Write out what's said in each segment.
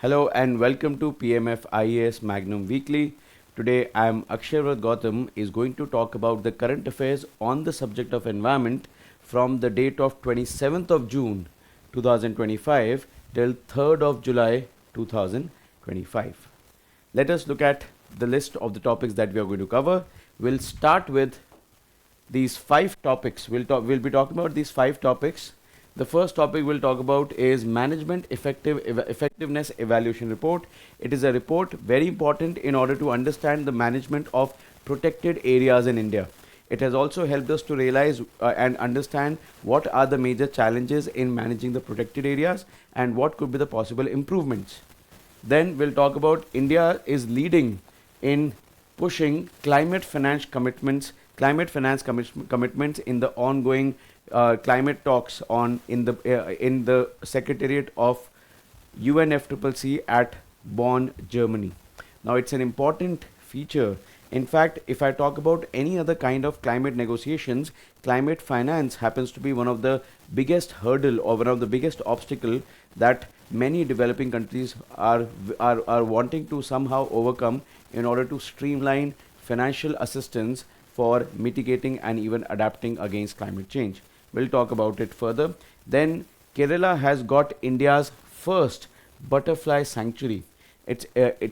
Hello and welcome to PMF IAS Magnum Weekly. Today I am Akshay Vrat is going to talk about the current affairs on the subject of environment from the date of 27th of June 2025 till 3rd of July 2025. Let us look at the list of the topics that we are going to cover. We'll start with these 5 topics. We'll be talking about these 5 topics. The first topic we'll talk about is Management Effectiveness Evaluation Report. It is a report very important in order to understand the management of protected areas in India. It has also helped us to realize and understand what are the major challenges in managing the protected areas and what could be the possible improvements. Then we'll talk about India is leading in pushing climate finance commitments in the ongoing climate talks in the Secretariat of UNFCCC at Bonn, Germany. Now it's an important feature. In fact, if I talk about any other kind of climate negotiations, climate finance happens to be one of the biggest hurdle or one of the biggest obstacle that many developing countries are wanting to somehow overcome in order to streamline financial assistance for mitigating and even adapting against climate change. We'll talk about it further. Then Kerala has got India's first butterfly sanctuary. It's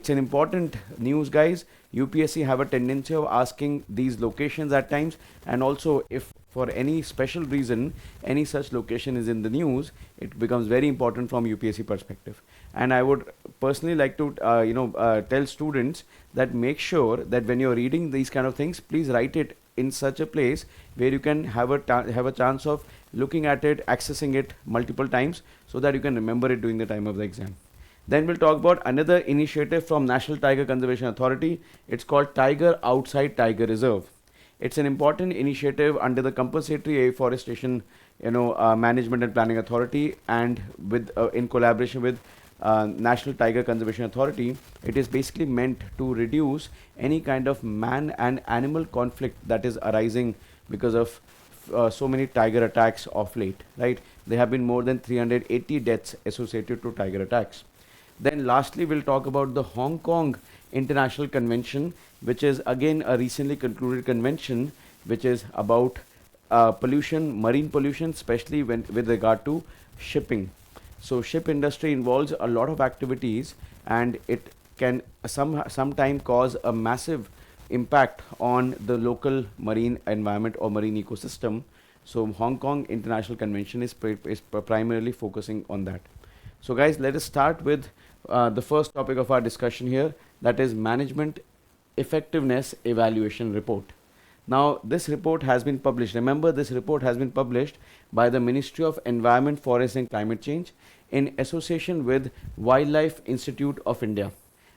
an important news, guys. UPSC have a tendency of asking these locations at times, and also if for any special reason any such location is in the news, it becomes very important from UPSC perspective. And I would personally like to tell students that make sure that when you're reading these kind of things, please write it in such a place where you can have a chance of looking at it, accessing it multiple times, so that you can remember it during the time of the exam. Then we'll talk about another initiative from National Tiger Conservation Authority. It's called Tiger Outside Tiger Reserve. It's an important initiative under the Compulsory Afforestation Management and Planning Authority, and in collaboration with National Tiger Conservation Authority. It is basically meant to reduce any kind of man and animal conflict that is arising because of so many tiger attacks of late, right? There have been more than 380 deaths associated to tiger attacks. Then lastly, we'll talk about the Hong Kong International Convention, which is again a recently concluded convention, which is about pollution, marine pollution, especially with regard to shipping. So ship industry involves a lot of activities, and it can sometime cause a massive impact on the local marine environment or marine ecosystem. So Hong Kong International Convention is primarily focusing on that. So guys, let us start with the first topic of our discussion here, that is Management Effectiveness Evaluation Report. Now this report has been published. Remember, this report has been published by the Ministry of Environment, Forest and Climate Change in association with Wildlife Institute of India.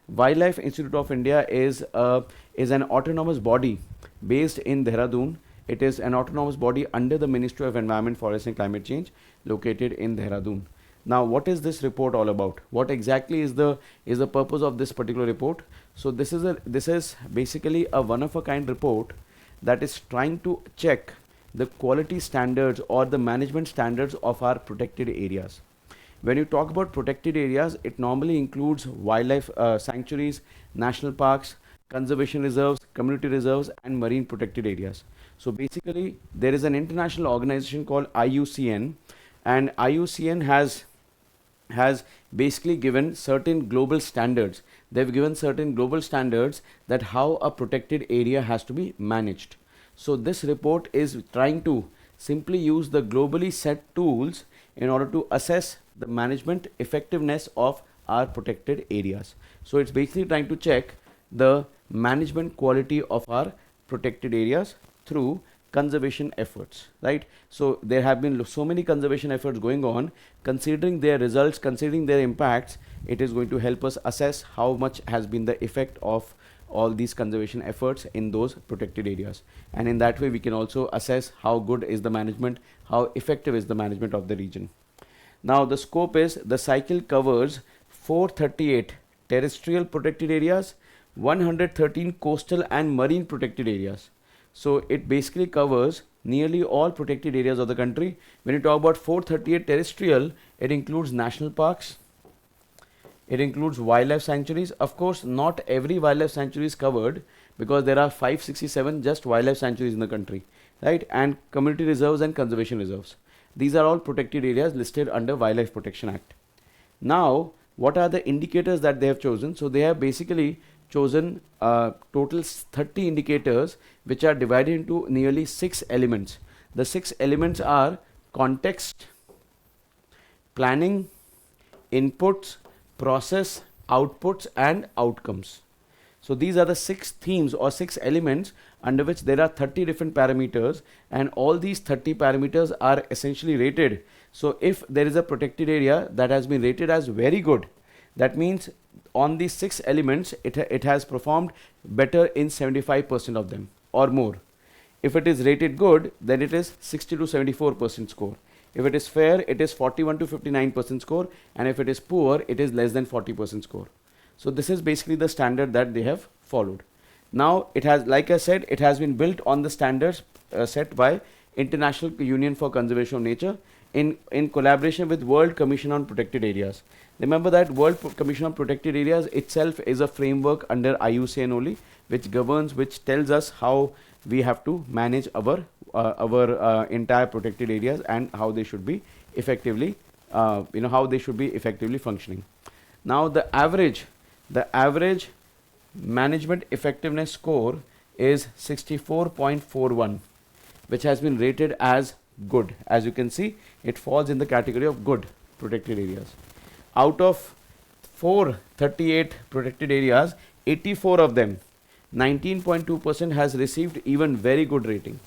Wildlife Institute of India is an autonomous body based in Dehradun. It is an autonomous body under the Ministry of Environment, Forest and Climate Change, located in Dehradun. Now, what is this report all about? What exactly is the purpose of this particular report? So this is basically a one-of-a-kind report that is trying to check the quality standards or the management standards of our protected areas. When you talk about protected areas, it normally includes wildlife sanctuaries, national parks, conservation reserves, community reserves, and marine protected areas. So basically, there is an international organization called IUCN, and IUCN has basically given certain global standards. They've given certain global standards that how a protected area has to be managed. So this report is trying to simply use the globally set tools in order to assess the management effectiveness of our protected areas. So it's basically trying to check the management quality of our protected areas through conservation efforts, right? So there have been so many conservation efforts going on. Considering their results, considering their impacts, it is going to help us assess how much has been the effect of all these conservation efforts in those protected areas. And in that way, we can also assess how good is the management, how effective is the management of the region. Now the scope is, the cycle covers 438 terrestrial protected areas, 113 coastal and marine protected areas. So it basically covers nearly all protected areas of the country. When you talk about 438 terrestrial, it includes national parks, It includes wildlife sanctuaries. Of course, not every wildlife sanctuary is covered because there are 567 just wildlife sanctuaries in the country, right? And community reserves and conservation reserves. These are all protected areas listed under Wildlife Protection Act. Now, what are the indicators that they have chosen? So they have basically chosen total 30 indicators which are divided into nearly 6 elements. The 6 elements are context, planning, inputs, process, outputs and outcomes. So these are the 6 themes or 6 elements under which there are 30 different parameters, and all these 30 parameters are essentially rated. So if there is a protected area that has been rated as very good, that means on these 6 elements it has performed better in 75% of them or more. If it is rated good, then it is 60 to 74% score. If it is fair, it is 41 to 59% score, and if it is poor, it is less than 40% score. So this is basically the standard that they have followed. Now it has, like I said, it has been built on the standards set by International Union for Conservation of Nature in collaboration with World Commission on Protected Areas. Remember that World Commission on Protected Areas itself is a framework under IUCN only, which governs, which tells us how we have to manage our entire protected areas and how they should be effectively, how they should be effectively functioning. Now the average management effectiveness score is 64.41, which has been rated as good. As you can see, it falls in the category of good protected areas. Out of 438 protected areas, 84 of them, 19.2% has received even very good rating.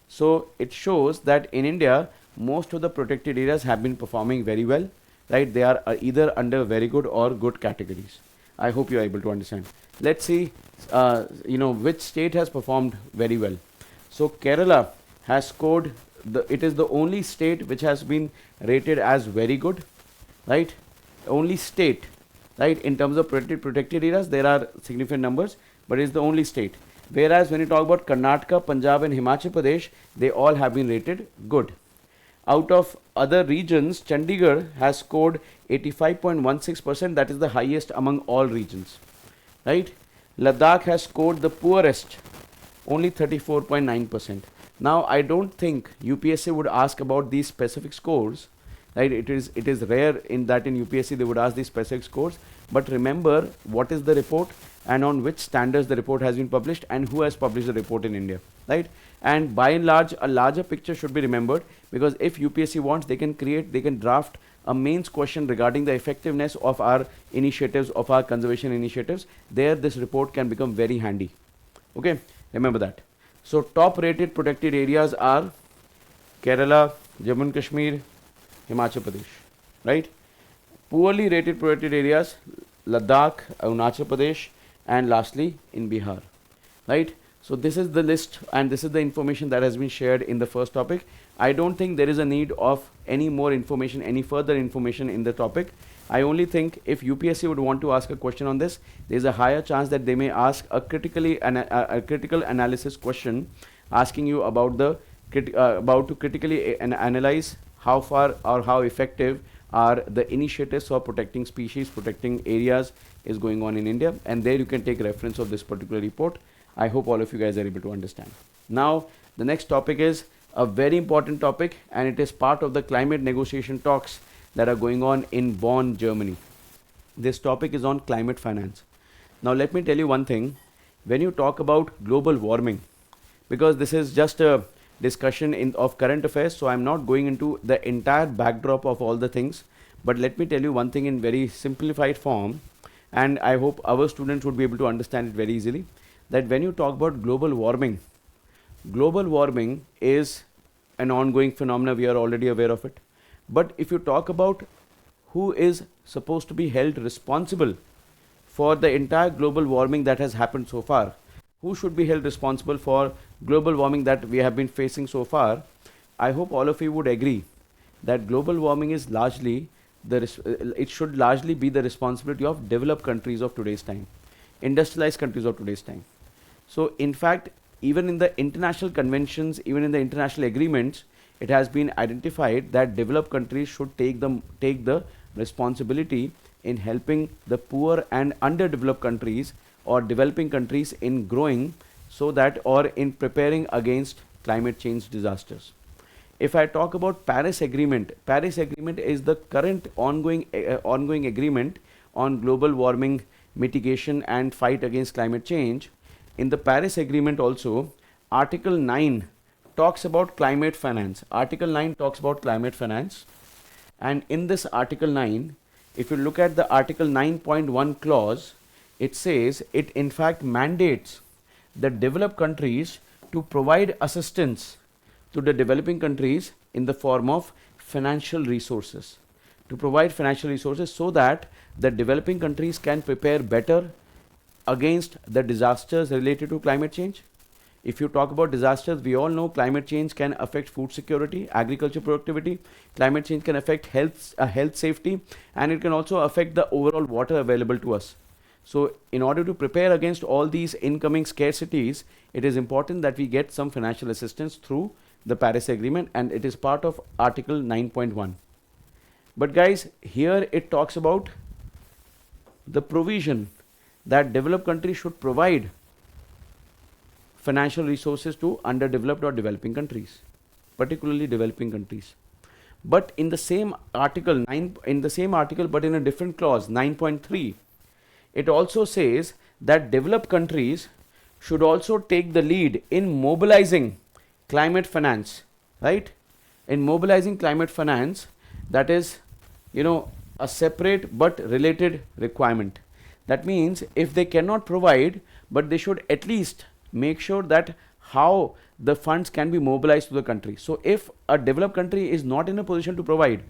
So it shows that in India, most of the protected areas have been performing very well, right? They are either under very good or good categories. I hope you are able to understand. Let's see, which state has performed very well. So Kerala has scored, it is the only state which has been rated as very good, right? Only state, right? In terms of protected areas, there are significant numbers, but it's the only state. Whereas when you talk about Karnataka, Punjab and Himachal Pradesh, they all have been rated good. Out of other regions, Chandigarh has scored 85.16%, that is the highest among all regions, right? Ladakh has scored the poorest, only 34.9%. Now I don't think UPSC would ask about these specific scores, right? It is rare in that in UPSC they would ask these specific scores, but remember what is the report and on which standards the report has been published and who has published the report in India, right? And by and large, a larger picture should be remembered, because if UPSC wants, they can draft a mains question regarding the effectiveness of our initiatives, of our conservation initiatives. There this report can become very handy. Okay, remember that. So top rated protected areas are Kerala, Jammu and Kashmir, Himachal Pradesh, right? Poorly rated protected areas, Ladakh, Arunachal Pradesh, and lastly in Bihar, right? So this is the list and this is the information that has been shared in the first topic. I don't think there is a need of any more information, any further information in the topic. I only think if UPSC would want to ask a question on this, there is a higher chance that they may ask a critical analysis question, asking you about to critically analyze how far or how effective are the initiatives for protecting species, protecting areas is going on in India, and there you can take reference of this particular report. I hope all of you guys are able to understand. Now the next topic is a very important topic, and it is part of the climate negotiation talks that are going on in Bonn, Germany. This topic is on climate finance. Now let me tell you one thing. When you talk about global warming, because this is just a discussion of current affairs, so I'm not going into the entire backdrop of all the things, but let me tell you one thing in very simplified form, and I hope our students would be able to understand it very easily, that when you talk about global warming is an ongoing phenomena, we are already aware of it. But if you talk about who is supposed to be held responsible for the entire global warming that has happened so far, who should be held responsible for global warming that we have been facing so far, I hope all of you would agree that global warming is largely, it should largely be the responsibility of developed countries of today's time, industrialized countries of today's time. So in fact, even in the international conventions, even in the international agreements, it has been identified that developed countries should take the responsibility in helping the poor and underdeveloped countries or developing countries in growing so that or in preparing against climate change disasters. If I talk about Paris Agreement is the current ongoing agreement on global warming mitigation and fight against climate change. In the Paris Agreement also, Article 9 talks about climate finance. Article 9 talks about climate finance. And in this Article 9, if you look at the Article 9.1 clause, it says it in fact mandates the developed countries to provide assistance to the developing countries in the form of financial resources. To provide financial resources so that the developing countries can prepare better against the disasters related to climate change. If you talk about disasters, we all know climate change can affect food security, agriculture productivity. Climate change can affect health safety, and it can also affect the overall water available to us. So in order to prepare against all these incoming scarcities, it is important that we get some financial assistance through the Paris Agreement, and it is part of Article 9.1. But guys, here it talks about the provision that developed countries should provide financial resources to underdeveloped or developing countries, particularly developing countries. But in the same article, but in a different clause, 9.3, it also says that developed countries should also take the lead in mobilizing climate finance, right? In mobilizing climate finance, that is, a separate but related requirement. That means if they cannot provide, but they should at least make sure that how the funds can be mobilized to the country. So if a developed country is not in a position to provide,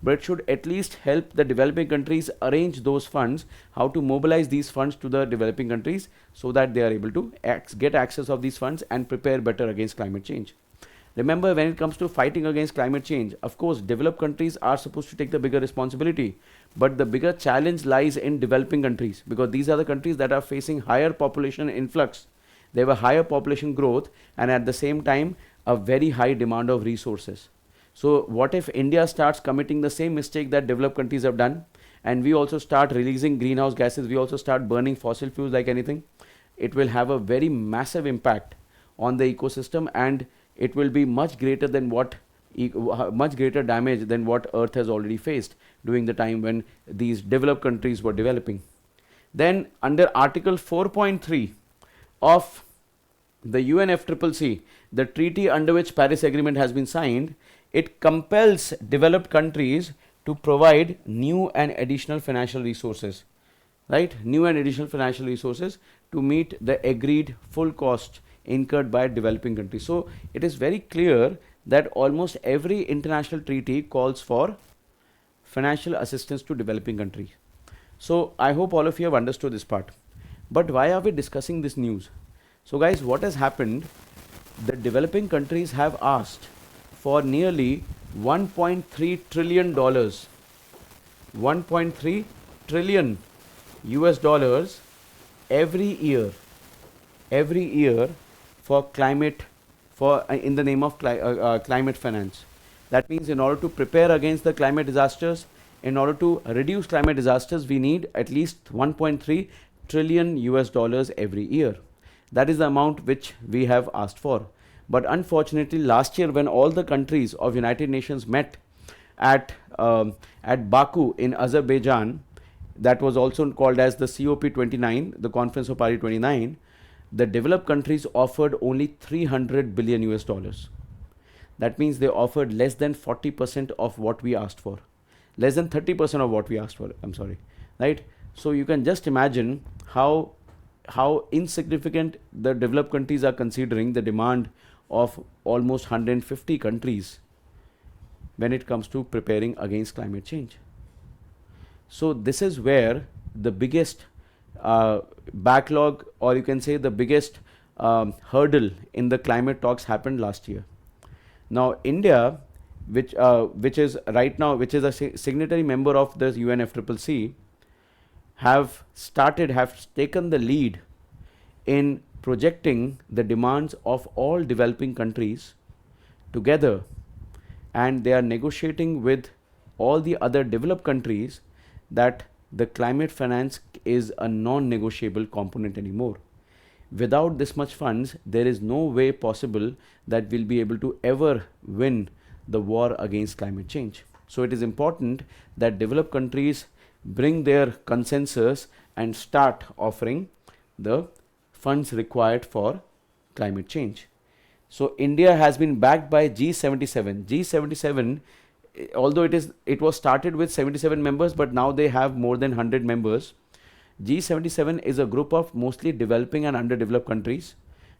but it should at least help the developing countries arrange those funds, how to mobilize these funds to the developing countries so that they are able to get access of these funds and prepare better against climate change. Remember, when it comes to fighting against climate change, of course, developed countries are supposed to take the bigger responsibility, but the bigger challenge lies in developing countries, because these are the countries that are facing higher population influx. They have a higher population growth and at the same time a very high demand of resources. So what if India starts committing the same mistake that developed countries have done, and we also start releasing greenhouse gases, we also start burning fossil fuels like anything? It will have a very massive impact on the ecosystem, and it will be much greater damage than what Earth has already faced during the time when these developed countries were developing. Then under Article 4.3 of the UNFCCC, the treaty under which Paris Agreement has been signed, it compels developed countries to provide new and additional financial resources, right? New and additional financial resources to meet the agreed full cost incurred by developing countries. So it is very clear that almost every international treaty calls for financial assistance to developing countries. So I hope all of you have understood this part. But why are we discussing this news? So guys, what has happened? The developing countries have asked for nearly $1.3 trillion, 1.3 trillion US dollars every year for climate, in the name of climate finance. That means in order to prepare against the climate disasters, in order to reduce climate disasters, we need at least 1.3 trillion US dollars every year. That is the amount which we have asked for. But unfortunately, last year when all the countries of United Nations met at Baku in Azerbaijan, that was also called as the COP29, the Conference of Party 29, the developed countries offered only 300 billion US dollars. That means they offered less than 40% of what we asked for. Less than 30% of what we asked for, I'm sorry, right? So you can just imagine how insignificant the developed countries are considering the demand of almost 150 countries when it comes to preparing against climate change. So this is where the biggest backlog, or you can say the biggest hurdle in the climate talks happened last year. Now India, which is a signatory member of the UNFCCC, have taken the lead in projecting the demands of all developing countries together, and they are negotiating with all the other developed countries that the climate finance is a non-negotiable component anymore. Without this much funds, there is no way possible that we'll be able to ever win the war against climate change. So it is important that developed countries bring their consensus and start offering the funds required for climate change. So India has been backed by G77. G77, although it was started with 77 members, but now they have more than 100 members. G77 is a group of mostly developing and underdeveloped countries,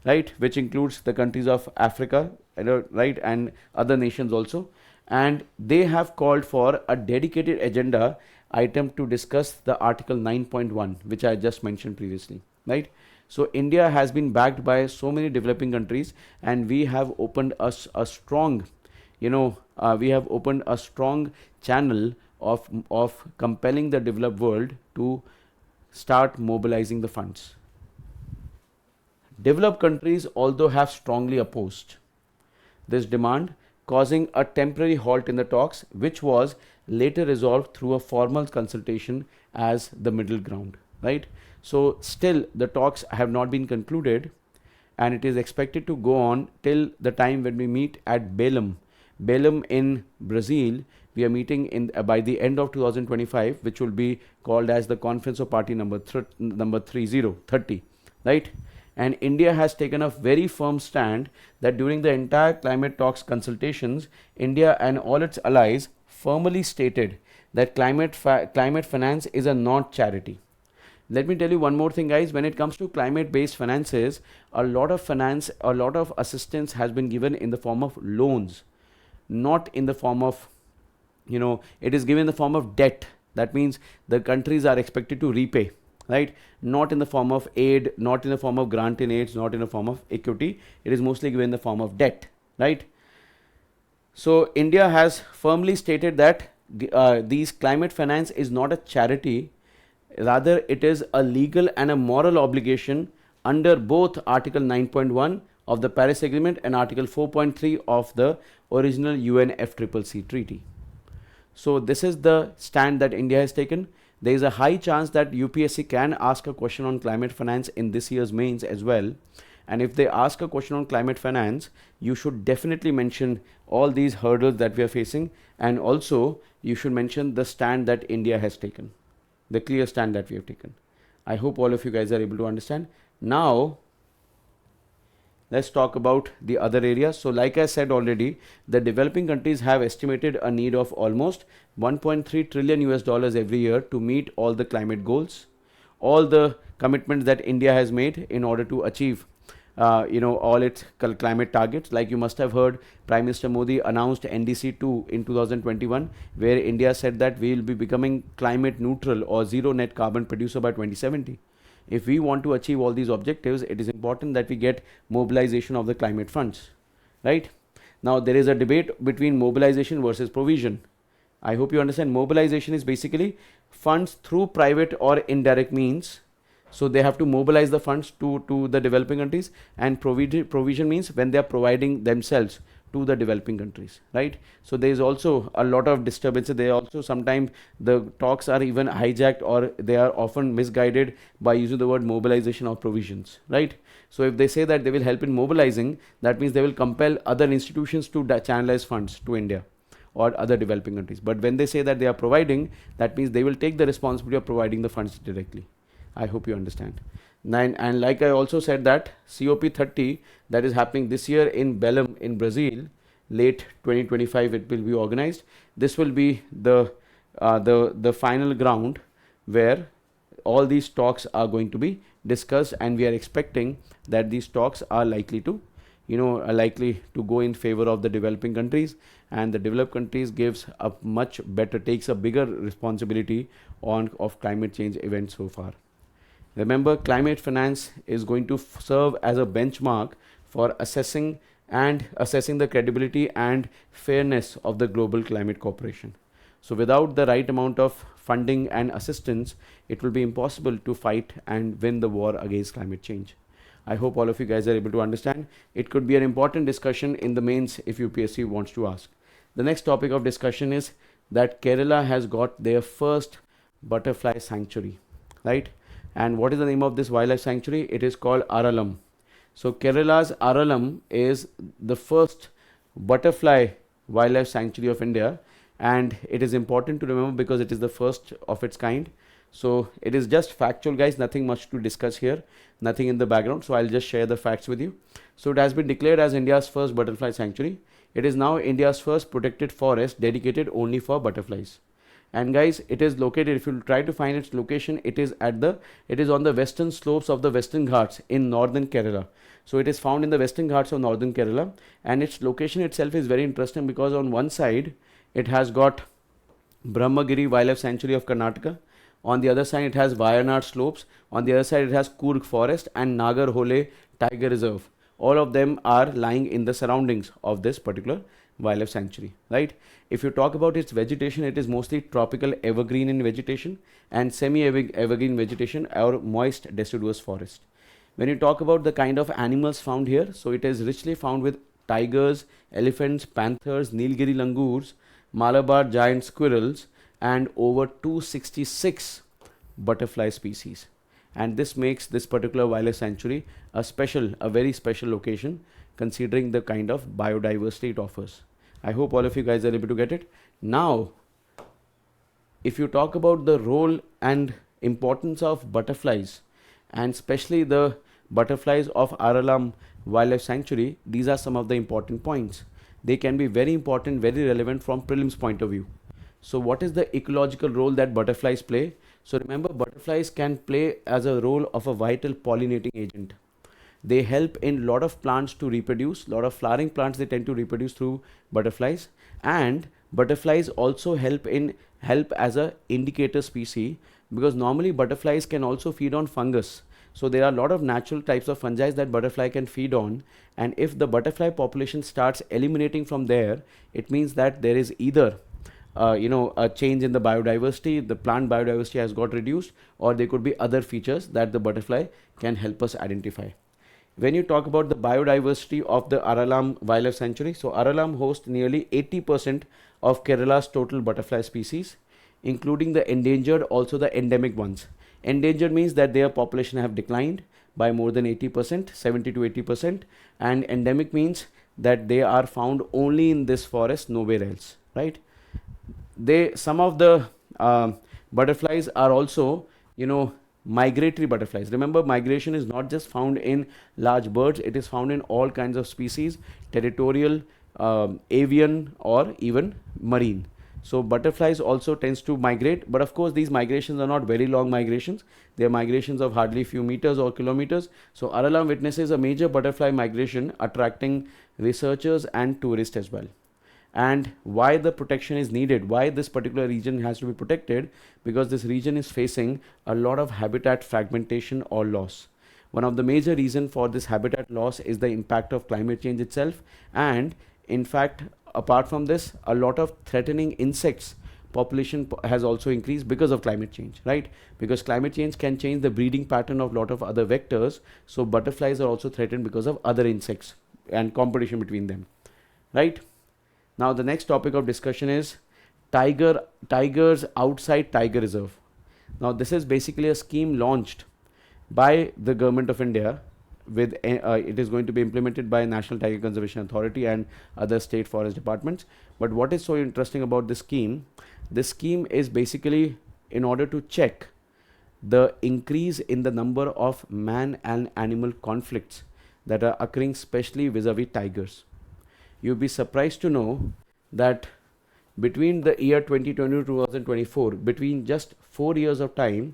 right, which includes the countries of Africa, right, and other nations also. And they have called for a dedicated agenda item to discuss the Article 9.1, which I just mentioned previously, right. So India has been backed by so many developing countries, and we have opened a strong, we have opened a strong channel of compelling the developed world to start mobilizing the funds. Developed countries although have strongly opposed this demand, causing a temporary halt in the talks, which was later resolved through a formal consultation as the middle ground, right. So still the talks have not been concluded, and it is expected to go on till the time when we meet at Belém in Brazil. We are meeting by the end of 2025, which will be called as the Conference of Party number 30, right. And India has taken a very firm stand that during the entire climate talks consultations, India and all its allies firmly stated that climate finance is a not charity. Let me tell you one more thing, guys. When it comes to climate-based finances, a lot of assistance has been given in the form of loans, not in the form of, it is given in the form of debt. That means the countries are expected to repay, right? Not in the form of aid, not in the form of grant in aids, not in the form of equity. It is mostly given in the form of debt, right? So India has firmly stated that these climate finance is not a charity. Rather, it is a legal and a moral obligation under both Article 9.1 of the Paris Agreement and Article 4.3 of the original UNFCCC treaty. So this is the stand that India has taken. There is a high chance that UPSC can ask a question on climate finance in this year's mains as well. And if they ask a question on climate finance, you should definitely mention all these hurdles that we are facing, and also you should mention the stand that India has taken, the clear stand that we have taken. I hope all of you guys are able to understand. Now, let's talk about the other areas. So like I said already, the developing countries have estimated a need of almost 1.3 trillion US dollars every year to meet all the climate goals, all the commitments that India has made in order to achieve all its climate targets. Like you must have heard, Prime Minister Modi announced NDC2 in 2021, where India said that we will be becoming climate neutral or zero net carbon producer by 2070. If we want to achieve all these objectives, it is important that we get mobilization of the climate funds, right? Now, there is a debate between mobilization versus provision. I hope you understand. Mobilization is basically funds through private or indirect means. So they have to mobilize the funds to the developing countries, and provision means when they are providing themselves to the developing countries, right? So there is also a lot of disturbances. They also sometimes the talks are even hijacked, or they are often misguided by using the word mobilization or provisions, right? So if they say that they will help in mobilizing, that means they will compel other institutions to channelize funds to India or other developing countries. But when they say that they are providing, that means they will take the responsibility of providing the funds directly. I hope you understand. And like I also said that COP30 that is happening this year in Belém in Brazil, late 2025 it will be organized. This will be the final ground where all these talks are going to be discussed, and we are expecting that these talks are likely to go in favor of the developing countries, and the developed countries takes a bigger responsibility of climate change events so far. Remember, climate finance is going to serve as a benchmark for assessing the credibility and fairness of the global climate cooperation. So without the right amount of funding and assistance, it will be impossible to fight and win the war against climate change. I hope all of you guys are able to understand. It could be an important discussion in the mains if UPSC wants to ask. The next topic of discussion is that Kerala has got their first butterfly sanctuary, right? And what is the name of this wildlife sanctuary? It is called Aralam. So Kerala's Aralam is the first butterfly wildlife sanctuary of India, and it is important to remember because it is the first of its kind. So it is just factual, guys, nothing much to discuss here, nothing in the background. So I'll just share the facts with you. So it has been declared as India's first butterfly sanctuary. It is now India's first protected forest dedicated only for butterflies. And guys, it is located, if you try to find its location, it is on the western slopes of the Western Ghats in northern Kerala. So it is found in the Western Ghats of northern Kerala, and its location itself is very interesting because on one side it has got Brahmagiri Wildlife Sanctuary of Karnataka. On the other side it has Wayanad slopes. On the other side it has Coorg Forest and Nagarhole Tiger Reserve. All of them are lying in the surroundings of this particular wildlife sanctuary, right? If you talk about its vegetation, it is mostly tropical evergreen in vegetation and semi-evergreen vegetation or moist deciduous forest. When you talk about the kind of animals found here, so it is richly found with tigers, elephants, panthers, Nilgiri langurs, Malabar giant squirrels, and over 266 butterfly species. And this makes this particular wildlife sanctuary a very special location considering the kind of biodiversity it offers. I hope all of you guys are able to get it. Now, if you talk about the role and importance of butterflies, and especially the butterflies of Aralam Wildlife Sanctuary, these are some of the important points. They can be very important, very relevant from prelims point of view. So what is the ecological role that butterflies play? So remember, butterflies can play as a role of a vital pollinating agent. They help in lot of plants to reproduce, lot of flowering plants they tend to reproduce through butterflies, and butterflies also help as a indicator species, because normally butterflies can also feed on fungus. So there are a lot of natural types of fungi that butterfly can feed on, and if the butterfly population starts eliminating from there, it means that there is either a change in the biodiversity, the plant biodiversity has got reduced, or there could be other features that the butterfly can help us identify. When you talk about the biodiversity of the Aralam Wildlife Sanctuary, so Aralam hosts nearly 80% of Kerala's total butterfly species, including the endangered, also the endemic ones. Endangered means that their population have declined by more than 80%, 70 to 80%, and endemic means that they are found only in this forest, nowhere else, right? Some of the butterflies are also, migratory butterflies. Remember, migration is not just found in large birds, it is found in all kinds of species, territorial, avian, or even marine. So butterflies also tends to migrate, but of course these migrations are not very long migrations. They are migrations of hardly few meters or kilometers. So Aralam witnesses a major butterfly migration, attracting researchers and tourists as well. And why the protection is needed, why this particular region has to be protected, because this region is facing a lot of habitat fragmentation or loss. One of the major reasons for this habitat loss is the impact of climate change itself, and in fact, apart from this, a lot of threatening insects population has also increased because of climate change, right? Because climate change can change the breeding pattern of lot of other vectors, so butterflies are also threatened because of other insects and competition between them, right? Now the next topic of discussion is tigers outside Tiger Reserve. Now this is basically a scheme launched by the government of India with it is going to be implemented by National Tiger Conservation Authority and other state forest departments. But what is so interesting about this scheme is basically in order to check the increase in the number of man and animal conflicts that are occurring, especially vis-a-vis tigers. You'll be surprised to know that between the year 2020 to 2024, between just 4 years of time,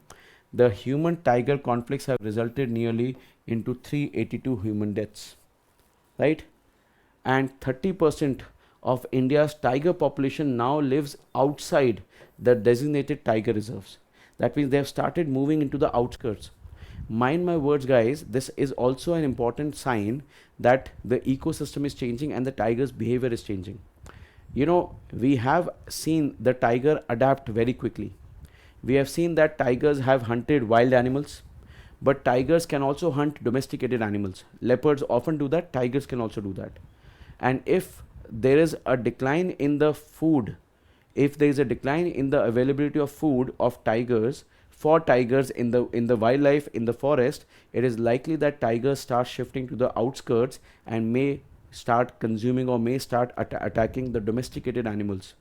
the human tiger conflicts have resulted nearly into 382 human deaths, right? And 30% of India's tiger population now lives outside the designated tiger reserves. That means they have started moving into the outskirts. Mind my words, guys, this is also an important sign that the ecosystem is changing and the tiger's behavior is changing. We have seen the tiger adapt very quickly. We have seen that tigers have hunted wild animals, but tigers can also hunt domesticated animals. Leopards often do that, tigers can also do that. And if there is a decline in the food if there is a decline in the availability of food of tigers for tigers in the wildlife in the forest, it is likely that tigers start shifting to the outskirts and may start consuming or may start attacking the domesticated animals,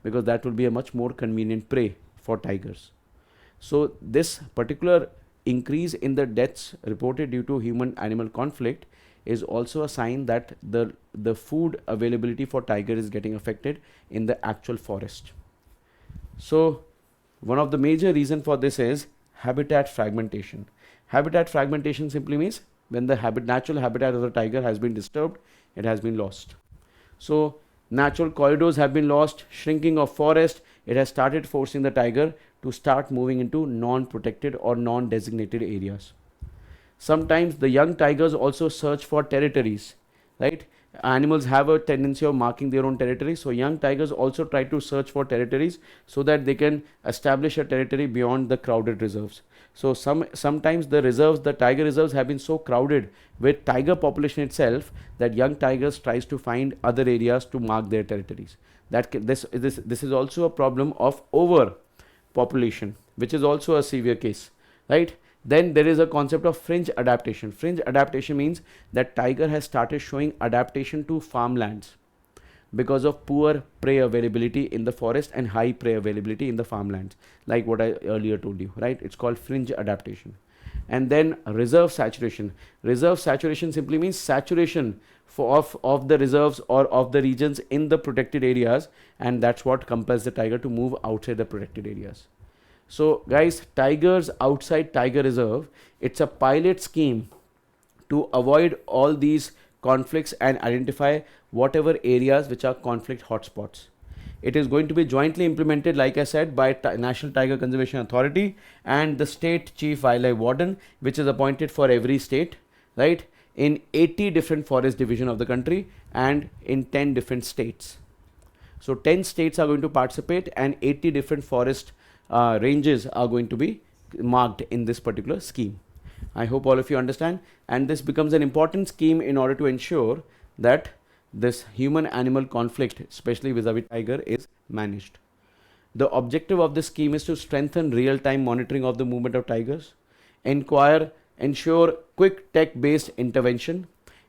because that will be a much more convenient prey for tigers. So this particular increase in the deaths reported due to human animal conflict is also a sign that the food availability for tiger is getting affected in the actual forest. So one of the major reason for this is habitat fragmentation. Habitat fragmentation simply means when the natural habitat of the tiger has been disturbed, it has been lost. So natural corridors have been lost, shrinking of forest, it has started forcing the tiger to start moving into non-protected or non-designated areas. Sometimes the young tigers also search for territories, right? Animals have a tendency of marking their own territory, so young tigers also try to search for territories so that they can establish a territory beyond the crowded reserves. So sometimes the tiger reserves have been so crowded with tiger population itself that young tigers tries to find other areas to mark their territories. This is also a problem of overpopulation, which is also a severe case, right? Then there is a concept of fringe adaptation. Fringe adaptation means that tiger has started showing adaptation to farmlands because of poor prey availability in the forest and high prey availability in the farmlands, like what I earlier told you, right? It's called fringe adaptation. And then reserve saturation. Reserve saturation simply means saturation of the reserves or of the regions in the protected areas, and that's what compels the tiger to move outside the protected areas. So guys, tigers outside tiger reserve, it's a pilot scheme to avoid all these conflicts and identify whatever areas which are conflict hotspots. It is going to be jointly implemented, like I said, by National Tiger Conservation Authority and the State Chief Wildlife Warden, which is appointed for every state, right, in 80 different forest division of the country and in 10 different states. So 10 states are going to participate and 80 different forest ranges are going to be marked in this particular scheme. I hope all of you understand, and this becomes an important scheme in order to ensure that this human animal conflict, especially vis-a-vis tiger, is managed. The objective of this scheme is to strengthen real-time monitoring of the movement of tigers, ensure quick tech-based intervention,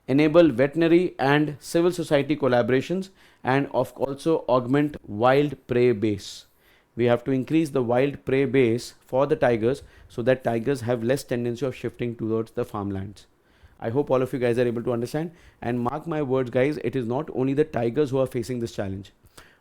enable veterinary and civil society collaborations, and also augment wild prey base. We have to increase the wild prey base for the tigers so that tigers have less tendency of shifting towards the farmlands. I hope all of you guys are able to understand, and mark my words guys, it is not only the tigers who are facing this challenge.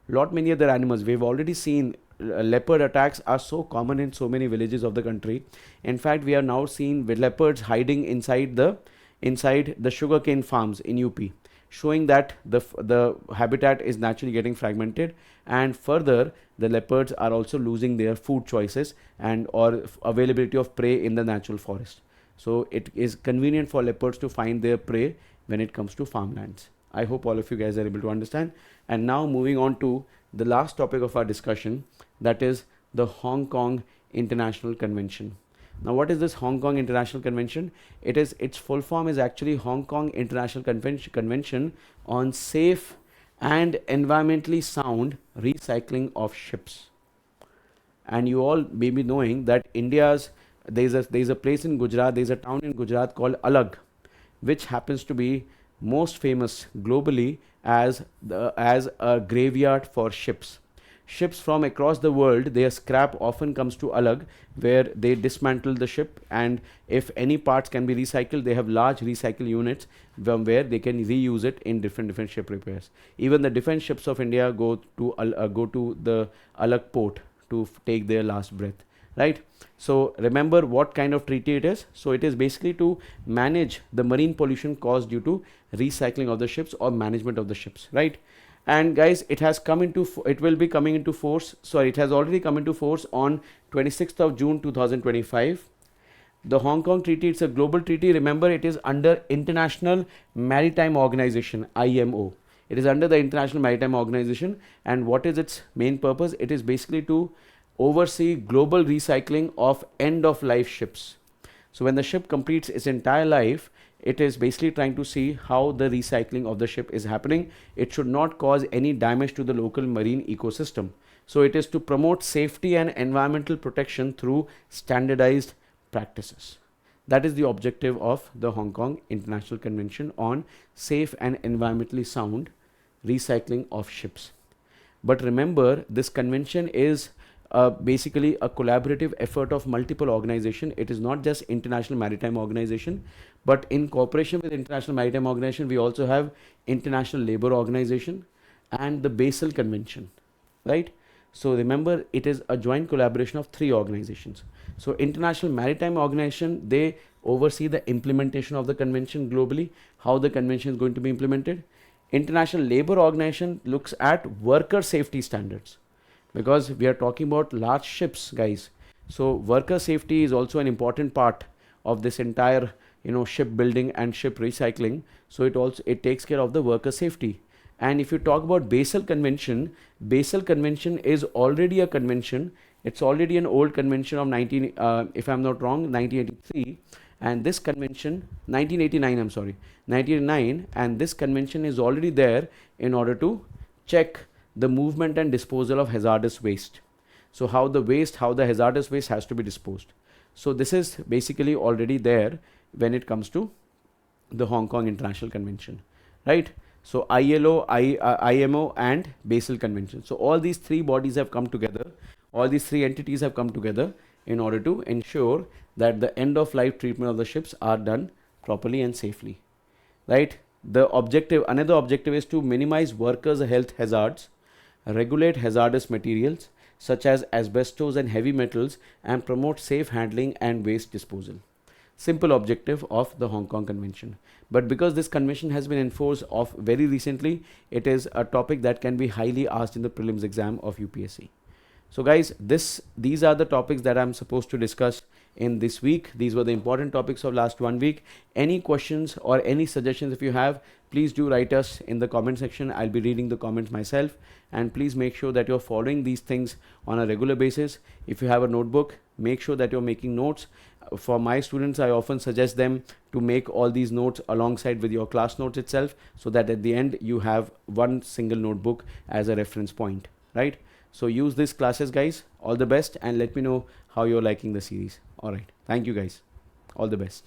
Lot many other animals, we've already seen leopard attacks are so common in so many villages of the country. In fact, we are now seeing leopards hiding inside the sugarcane farms in UP, showing that the habitat is naturally getting fragmented, and further the leopards are also losing their food choices and or availability of prey in the natural forest. So it is convenient for leopards to find their prey when it comes to farmlands. I hope all of you guys are able to understand. And now moving on to the last topic of our discussion, that is the Hong Kong International Convention. Now what is this Hong Kong International Convention? Its full form is actually Hong Kong International Convention on Safe and Environmentally Sound Recycling of Ships. And you all may be knowing that there's a place in Gujarat, there's a town in Gujarat called Alag, which happens to be most famous globally as a graveyard for ships. Ships from across the world, their scrap often comes to Alag, where they dismantle the ship, and if any parts can be recycled, they have large recycle units from where they can reuse it in different ship repairs. Even the defense ships of India go to the Alag port to take their last breath, right? So remember what kind of treaty it is. So it is basically to manage the marine pollution caused due to recycling of the ships or management of the ships, right? And guys, it has already come into force on 26th of June 2025. The Hong Kong Treaty, it's a global treaty. Remember, it is under International Maritime Organization, IMO. It is under the International Maritime Organization, and what is its main purpose? It is basically to oversee global recycling of end-of-life ships. So when the ship completes its entire life, it is basically trying to see how the recycling of the ship is happening. It should not cause any damage to the local marine ecosystem. So it is to promote safety and environmental protection through standardized practices. That is the objective of the Hong Kong International Convention on Safe and Environmentally Sound Recycling of Ships. But remember, this convention is basically a collaborative effort of multiple organizations. It is not just International Maritime Organization, but in cooperation with International Maritime Organization, we also have International Labour Organization and the Basel Convention, right? So remember, it is a joint collaboration of 3 organizations. So International Maritime Organization, they oversee the implementation of the convention globally, how the convention is going to be implemented. International Labour Organization looks at worker safety standards, because we are talking about large ships, guys. So worker safety is also an important part of this entire, shipbuilding and ship recycling. So it takes care of the worker safety. And if you talk about Basel Convention is already a convention. It's already an old convention of if I'm not wrong, 1983. And this convention, 1989, I'm sorry, 1989, and this convention is already there in order to check the movement and disposal of hazardous waste. So how the hazardous waste has to be disposed. So this is basically already there when it comes to the Hong Kong International Convention, right? So ILO, IMO and Basel Convention. So all these 3 bodies have come together, all these 3 entities have come together in order to ensure that the end of life treatment of the ships are done properly and safely, right? Another objective is to minimize workers' health hazards, regulate hazardous materials such as asbestos and heavy metals, and promote safe handling and waste disposal. Simple objective of the Hong Kong Convention. But because this convention has been enforced of very recently, it is a topic that can be highly asked in the prelims exam of UPSC. So guys, these are the topics that I'm supposed to discuss in this week. These were the important topics of last 1 week. Any questions or any suggestions if you have, please do write us in the comment section. I'll be reading the comments myself, and please make sure that you're following these things on a regular basis. If you have a notebook, make sure that you're making notes. For my students, I often suggest them to make all these notes alongside with your class notes itself, so that at the end you have one single notebook as a reference point, right? So use these classes, guys. All the best, and let me know how you're liking the series. All right. Thank you, guys. All the best.